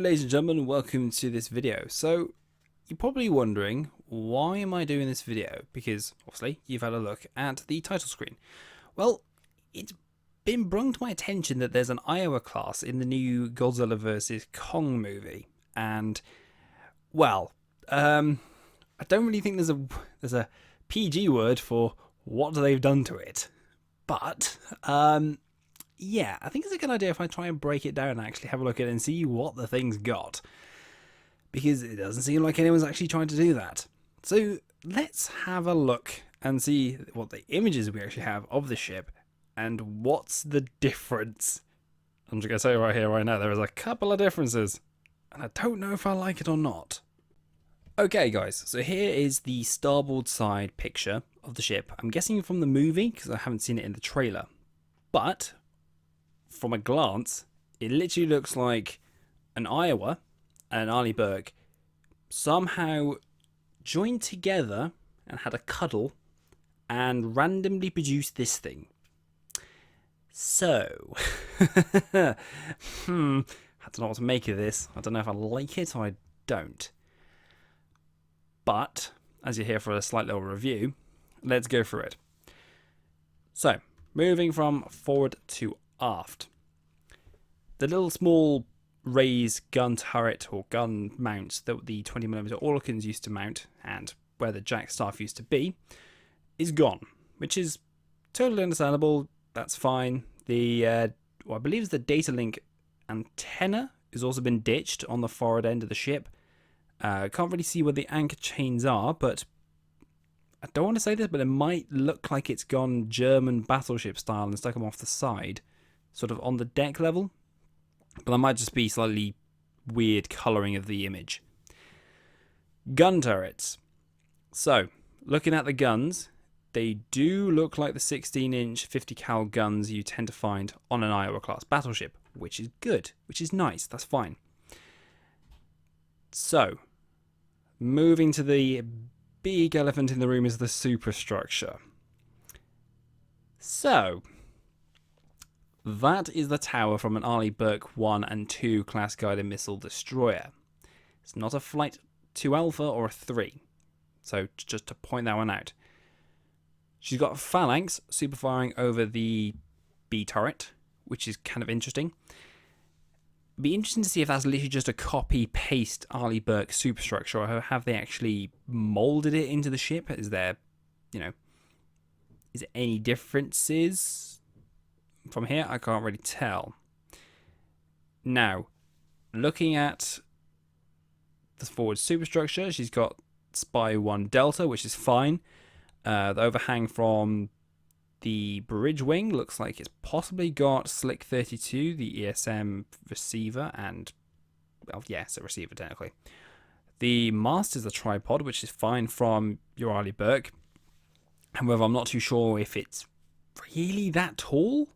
ladies and gentlemen, welcome to this video. So you're probably wondering, why am I doing this video? Because obviously you've had a look at the title screen. Well, it's been brought to my attention that there's an Iowa class in the new Godzilla VC Kong movie, and well, I don't really think there's a PG word for what they've done to it, but yeah, I think it's a good idea if I try and break it down and actually have a look at it and see what the thing's got, because it doesn't seem like anyone's actually trying to do that. So let's have a look and see what the images we actually have of the ship and what's the difference. I'm just going to say right here, right now, there is a couple of differences, and I don't know if I like it or not. Okay guys, so here is the starboard side picture of the ship. I'm guessing from the movie, because I haven't seen it in the trailer, but from a glance, it literally looks like an Iowa and an Arleigh somehow joined together and had a cuddle and randomly produced this thing. So, I don't know what to make of this. I don't know if I like it or I don't. But, as you're here for a slight little review, let's go through it. So, moving from forward to aft. The little small raised gun turret or gun mount that the 20mm Orlikins used to mount, and where the jack staff used to be, is gone, which is totally understandable. That's fine. The I believe it's the data link antenna has also been ditched on the forward end of the ship. Can't really see where the anchor chains are, but I don't want to say this, but it might look like it's gone German battleship style and stuck them off the side, sort of on the deck level. But that might just be slightly weird colouring of the image. Gun turrets. So, looking at the guns, they do look like the 16-inch 50 cal guns you tend to find on an Iowa class battleship, which is good, which is nice, that's fine. So, moving to the big elephant in the room is the superstructure. So, that is the tower from an Arleigh Burke 1 and 2 class guided missile destroyer. It's not a Flight 2 Alpha or a 3. So, just to point that one out. She's got a phalanx super firing over the B turret, which is kind of interesting. It'd be interesting to see if that's literally just a copy-paste Arleigh Burke superstructure, or have they actually molded it into the ship? Is there, is there any differences? From here, I can't really tell. Now, looking at the forward superstructure, she's got Spy 1 Delta, which is fine. The overhang from the bridge wing looks like it's possibly got Slick 32, the ESM receiver, and, well, yeah, it's a receiver technically. The mast is a tripod, which is fine from your Arleigh Burke. However, I'm not too sure if it's really that tall.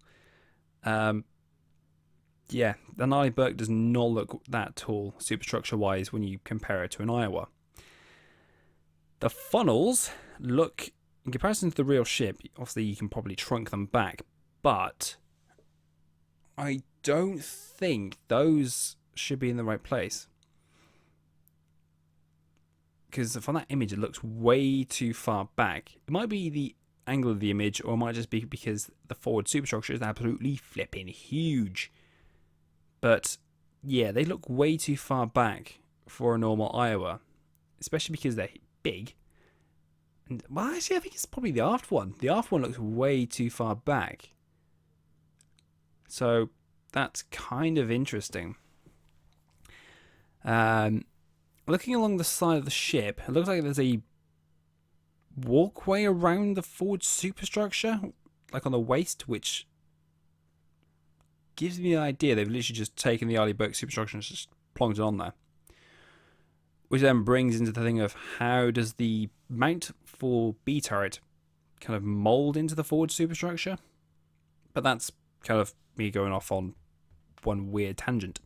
Yeah, an Arleigh Burke does not look that tall superstructure-wise when you compare it to an Iowa. The funnels look, in comparison to the real ship, obviously you can probably trunk them back, but I don't think those should be in the right place. Because from that image, it looks way too far back. It might be the angle of the image, or it might just be because the forward superstructure is absolutely flipping huge. But yeah, they look way too far back for a normal Iowa, especially because they're big. And, well, actually, I think it's probably the aft one. The aft one looks way too far back. So that's kind of interesting. Looking along the side of the ship, it looks like there's a walkway around the forward superstructure, like on the waist, which gives me the idea they've literally just taken the Arleigh Burke superstructure and just plonked it on there. Which then brings into the thing of, how does the mount for B turret kind of mold into the forward superstructure? But that's kind of me going off on one weird tangent.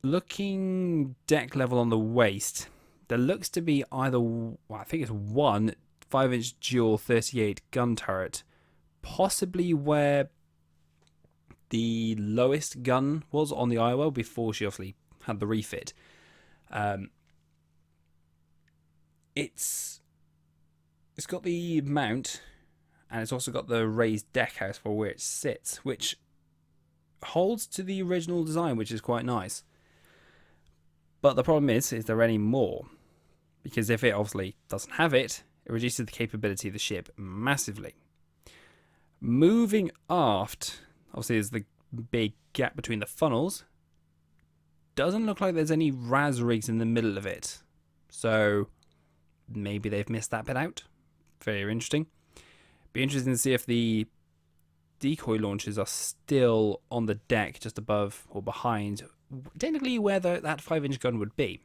Looking deck level on the waist, there looks to be either, well, I think it's one 5-inch dual 38 gun turret, possibly where the lowest gun was on the Iowa before she obviously had the refit. It's got the mount, and it's also got the raised deck house for where it sits, which holds to the original design, which is quite nice. But the problem is there any more? Because if it obviously doesn't have it, it reduces the capability of the ship massively. Moving aft, obviously there's the big gap between the funnels. Doesn't look like there's any RAS rigs in the middle of it. So maybe they've missed that bit out. Very interesting. Be interesting to see if the decoy launchers are still on the deck just above or behind, technically where that 5-inch gun would be.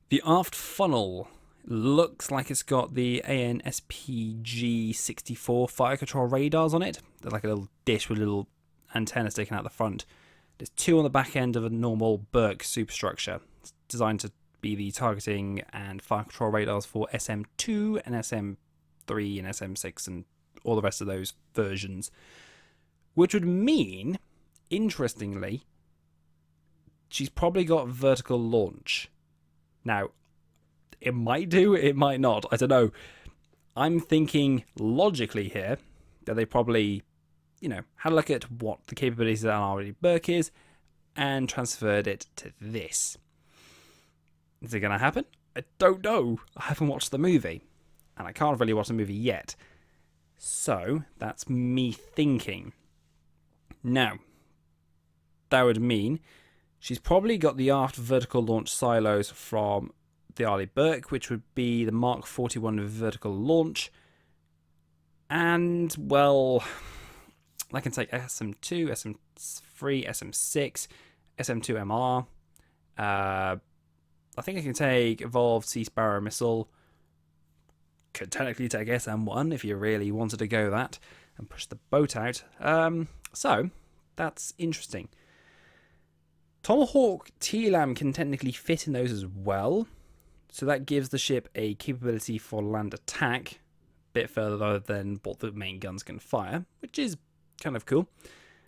The aft funnel looks like it's got the ANSPG-64 fire control radars on it. They're like a little dish with a little antenna sticking out the front. There's 2 on the back end of a normal Burke superstructure. It's designed to be the targeting and fire control radars for SM2 and SM3 and SM6 and all the rest of those versions. Which would mean, interestingly, she's probably got vertical launch. Now, it might do, it might not. I don't know. I'm thinking logically here that they probably, had a look at what the capabilities of an already Burke is and transferred it to this. Is it going to happen? I don't know. I haven't watched the movie, and I can't really watch the movie yet. So, that's me thinking. Now, that would mean she's probably got the aft vertical launch silos from the Arleigh Burke, which would be the Mark 41 vertical launch. And, well, I can take SM2, SM3, SM6, SM2MR. I think I can take Evolved Sea Sparrow missile. Could technically take SM1 if you really wanted to go that and push the boat out. So, that's interesting. Tomahawk TLAM can technically fit in those as well. So that gives the ship a capability for land attack, a bit further than what the main guns can fire, which is kind of cool.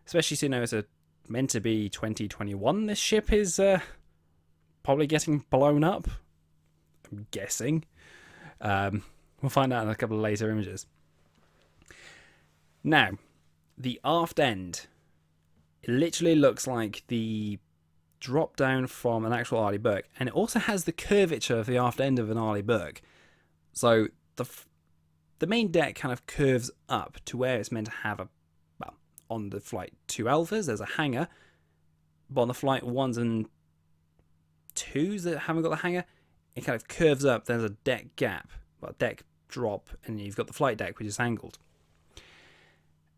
Especially since it's meant to be 2021. This ship is probably getting blown up, I'm guessing. We'll find out in a couple of later images. Now, the aft end. It literally looks like the drop down from an actual Arleigh Burke, and it also has the curvature of the aft end of an Arleigh Burke. So the main deck kind of curves up to where it's meant to have on the Flight 2 Alphas, there's a hangar, but on the Flight 1s and 2s that haven't got the hangar, it kind of curves up, there's a deck gap, a deck drop, and you've got the flight deck, which is angled.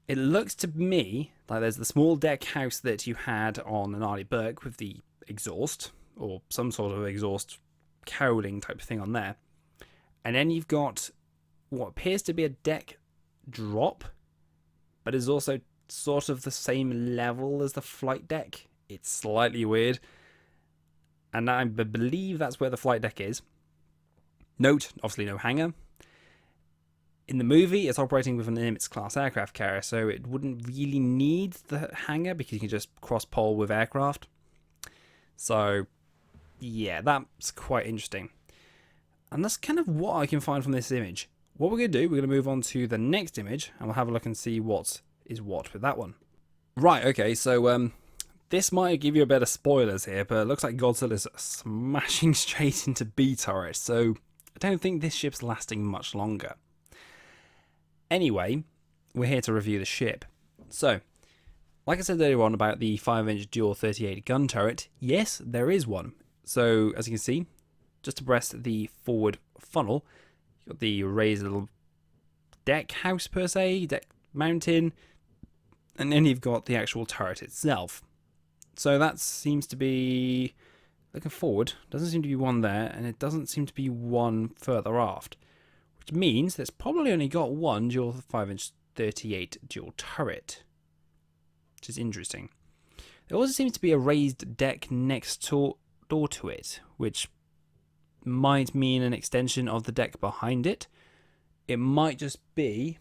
It looks to me like there's the small deck house that you had on an Arleigh Burke with the exhaust, or some sort of exhaust cowling type of thing on there. And then you've got what appears to be a deck drop, but is also sort of the same level as the flight deck. It's slightly weird. And I believe that's where the flight deck is. Note, obviously no hangar. In the movie, it's operating with an Nimitz-class aircraft carrier, so it wouldn't really need the hangar because you can just cross-pole with aircraft. So, yeah, that's quite interesting. And that's kind of what I can find from this image. What we're going to do, we're going to move on to the next image, and we'll have a look and see what is what with that one. Right, okay, so this might give you a bit of spoilers here, but it looks like Godzilla's smashing straight into B turrets, so I don't think this ship's lasting much longer. Anyway, we're here to review the ship. So, like I said earlier on about the 5-inch dual 38 gun turret, yes, there is one. So, as you can see, just abreast the forward funnel, you've got the raised little deck house per se, deck mounting, and then you've got the actual turret itself. So that seems to be, looking forward, doesn't seem to be one there, and it doesn't seem to be one further aft. Which means there's probably only got one dual 5-inch 38 dual turret. Which is interesting. There also seems to be a raised deck next door to it, which might mean an extension of the deck behind it. It might just be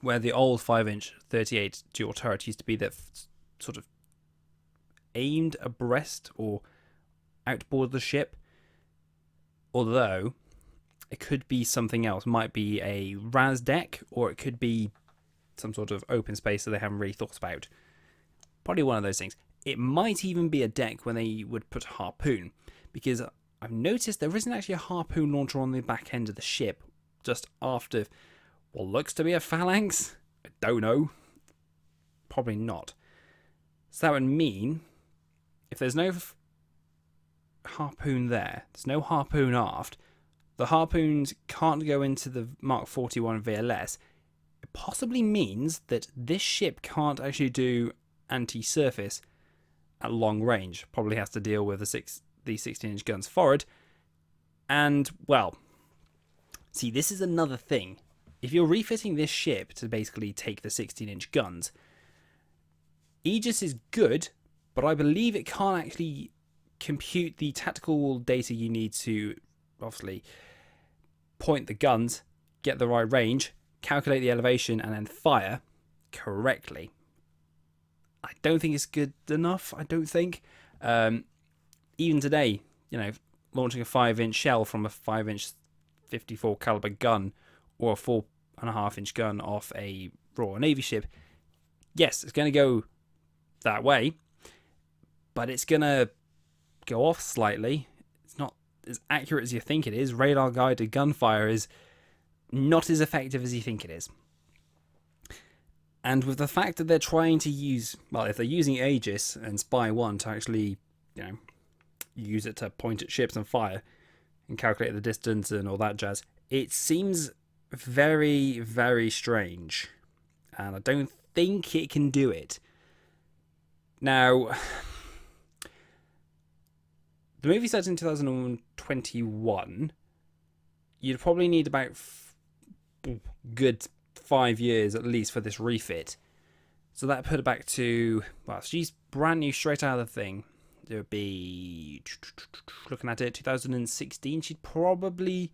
where the old 5-inch 38 dual turret used to be, that sort of aimed abreast or outboard the ship. Although it could be something else. Might be a RAS deck, or it could be some sort of open space that they haven't really thought about. Probably one of those things. It might even be a deck when they would put harpoon, because I've noticed there isn't actually a harpoon launcher on the back end of the ship, just after what looks to be a phalanx. I don't know. Probably not. So that would mean if there's no harpoon there's no harpoon aft, the harpoons can't go into the Mark 41 VLS. It possibly means that this ship can't actually do anti-surface at long range. Probably has to deal with the 16-inch guns forward. And, well, see, this is another thing. If you're refitting this ship to basically take the 16-inch guns, Aegis is good, but I believe it can't actually compute the tactical data you need to, obviously, point the guns, get the right range, calculate the elevation, and then fire correctly. I don't think it's good enough, I don't think. Even today, launching a 5-inch shell from a 5-inch 54 caliber gun or a 4.5-inch gun off a Royal Navy ship, yes, it's going to go that way, but it's going to go off slightly. It's not as accurate as you think it is. Radar guided gunfire is not as effective as you think it is. And with the fact that they're trying to use, well, if they're using Aegis and Spy 1 to actually, use it to point at ships and fire and calculate the distance and all that jazz, it seems very, very strange. And I don't think it can do it. Now, the movie starts in 2021. You'd probably need about good 5 years at least for this refit. So that put it back to, well, she's brand new straight out of the thing. It would be, looking at it, 2016. She'd probably,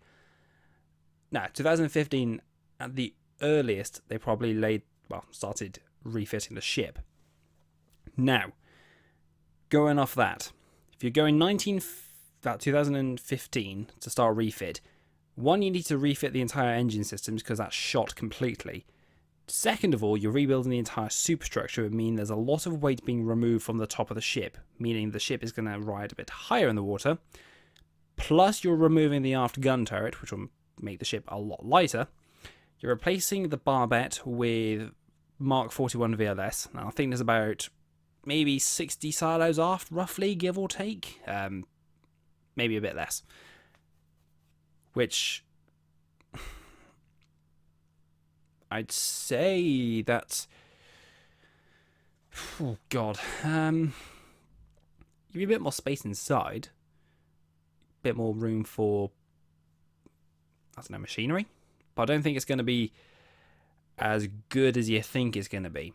2015 at the earliest, they probably started refitting the ship. Now, going off that, if you're going 2015 to start refit, one, you need to refit the entire engine systems because that's shot completely. Second of all, you're rebuilding the entire superstructure. It would mean there's a lot of weight being removed from the top of the ship, meaning the ship is going to ride a bit higher in the water. Plus, you're removing the aft gun turret, which will make the ship a lot lighter. You're replacing the barbette with Mark 41 VLS. Now, I think there's about maybe 60 silos aft, roughly, give or take. Maybe a bit less. Which I'd say that's, oh god, give you a bit more space inside, a bit more room for, I don't know, machinery, but I don't think it's going to be as good as you think it's going to be.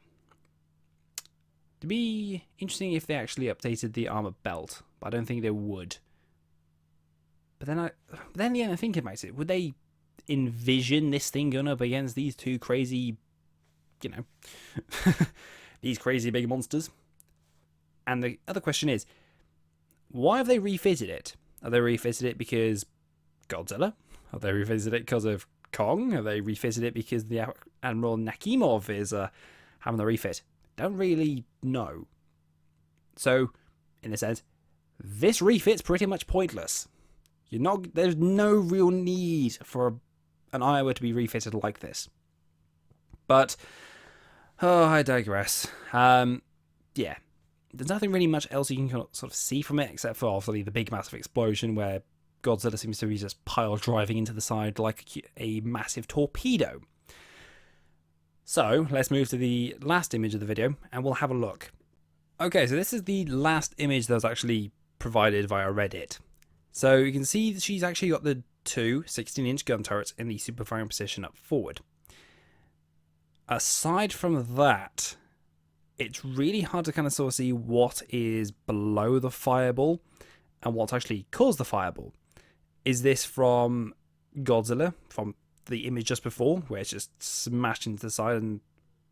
It'd be interesting if they actually updated the armor belt, but I don't think they would. But then again, I'm thinking about it. Would they envision this thing going up against these two crazy, these crazy big monsters? And the other question is, why have they refitted it? Have they refitted it because Godzilla? Have they refitted it because of Kong? Have they refitted it because the Admiral Nakimov is having the refit? Don't really know. So, in a sense, this refit's pretty much pointless. There's no real need for an Iowa to be refitted like this. But, I digress. Yeah, there's nothing really much else you can sort of see from it, except for obviously the big massive explosion where Godzilla seems to be just pile driving into the side like a massive torpedo. So, let's move to the last image of the video, and we'll have a look. Okay, so this is the last image that was actually provided via Reddit. So you can see that she's actually got the two 16-inch gun turrets in the super firing position up forward. Aside from that, it's really hard to kind of sort of see what is below the fireball and what actually caused the fireball. Is this from Godzilla, from the image just before, where it's just smashed into the side and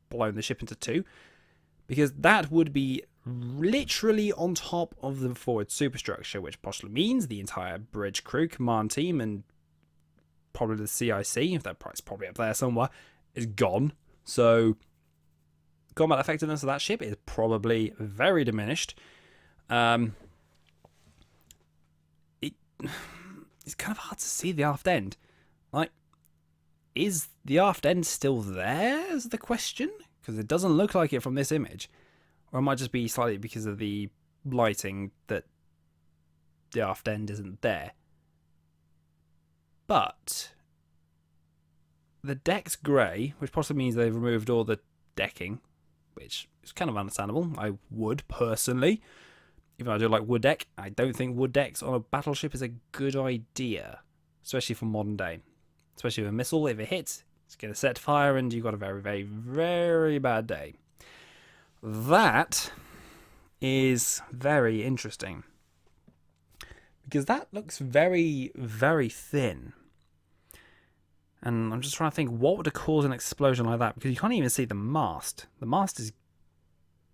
blown the ship into two? Because that would be literally on top of the forward superstructure, which possibly means the entire bridge crew, command team, and probably the CIC, if that price probably up there somewhere, is gone. So combat effectiveness of that ship is probably very diminished. It's kind of hard to see the aft end. Like, is the aft end still there is the question? Because it doesn't look like it from this image. Or it might just be slightly because of the lighting that the aft end isn't there. But the deck's grey, which possibly means they've removed all the decking, which is kind of understandable. I would, personally. Even though I do like wood deck, I don't think wood decks on a battleship is a good idea. Especially for modern day. Especially with a missile, if it hits, it's going to set fire and you've got a very, very, very bad day. That is very interesting. Because that looks very, very thin. And I'm just trying to think, what would have caused an explosion like that? Because you can't even see the mast. The mast is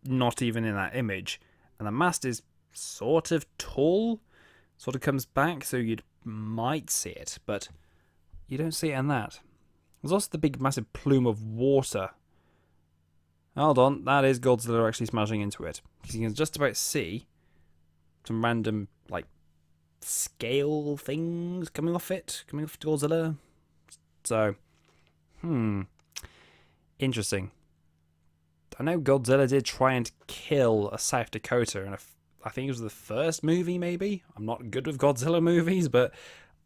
not even in that image. And the mast is sort of tall. Sort of comes back, so you might see it. But you don't see it in that. There's also the big, massive plume of water. Hold on, that is Godzilla actually smashing into it. Because you can just about see some random, like, scale things coming off it. Coming off Godzilla. So, interesting. I know Godzilla did try and kill a South Dakota in I think it was the first movie, maybe? I'm not good with Godzilla movies, but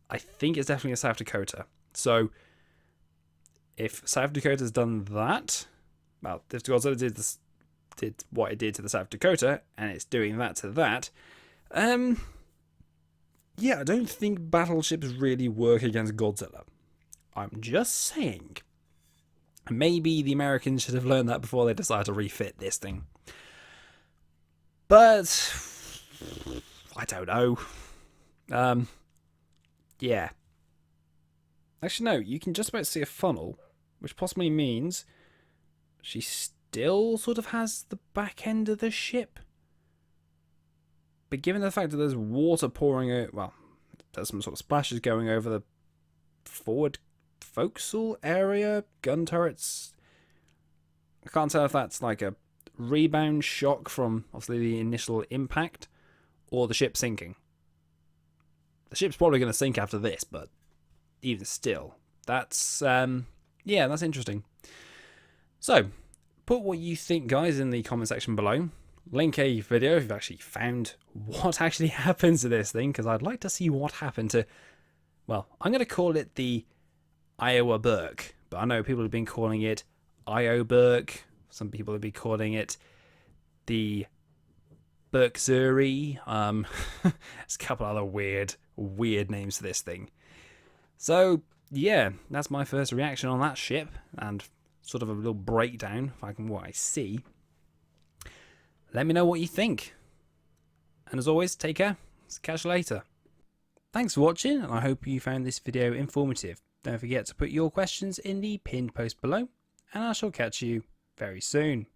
I think it's definitely a South Dakota. So, if South Dakota's done that, well, if Godzilla did what it did to the South Dakota, and it's doing that to that, yeah, I don't think battleships really work against Godzilla. I'm just saying. Maybe the Americans should have learned that before they decided to refit this thing. But I don't know. Yeah. Actually, no, you can just about see a funnel, which possibly means she still sort of has the back end of the ship. But given the fact that there's water pouring out, well, there's some sort of splashes going over the forward forecastle area, gun turrets. I can't tell if that's like a rebound shock from obviously the initial impact or the ship sinking. The ship's probably going to sink after this, but even still, that's yeah, that's interesting. So, put what you think, guys, in the comment section below. Link a video if you've actually found what actually happens to this thing, because I'd like to see what happened to, well, I'm going to call it the Iowa Burke, but I know people have been calling it Io Burke. Some people have been calling it the Burksuri. There's a couple other weird names to this thing. So yeah, that's my first reaction on that ship, and sort of a little breakdown if I can what I see. Let me know what you think. And as always, take care. Catch you later. Thanks for watching, and I hope you found this video informative. Don't forget to put your questions in the pinned post below, and I shall catch you very soon.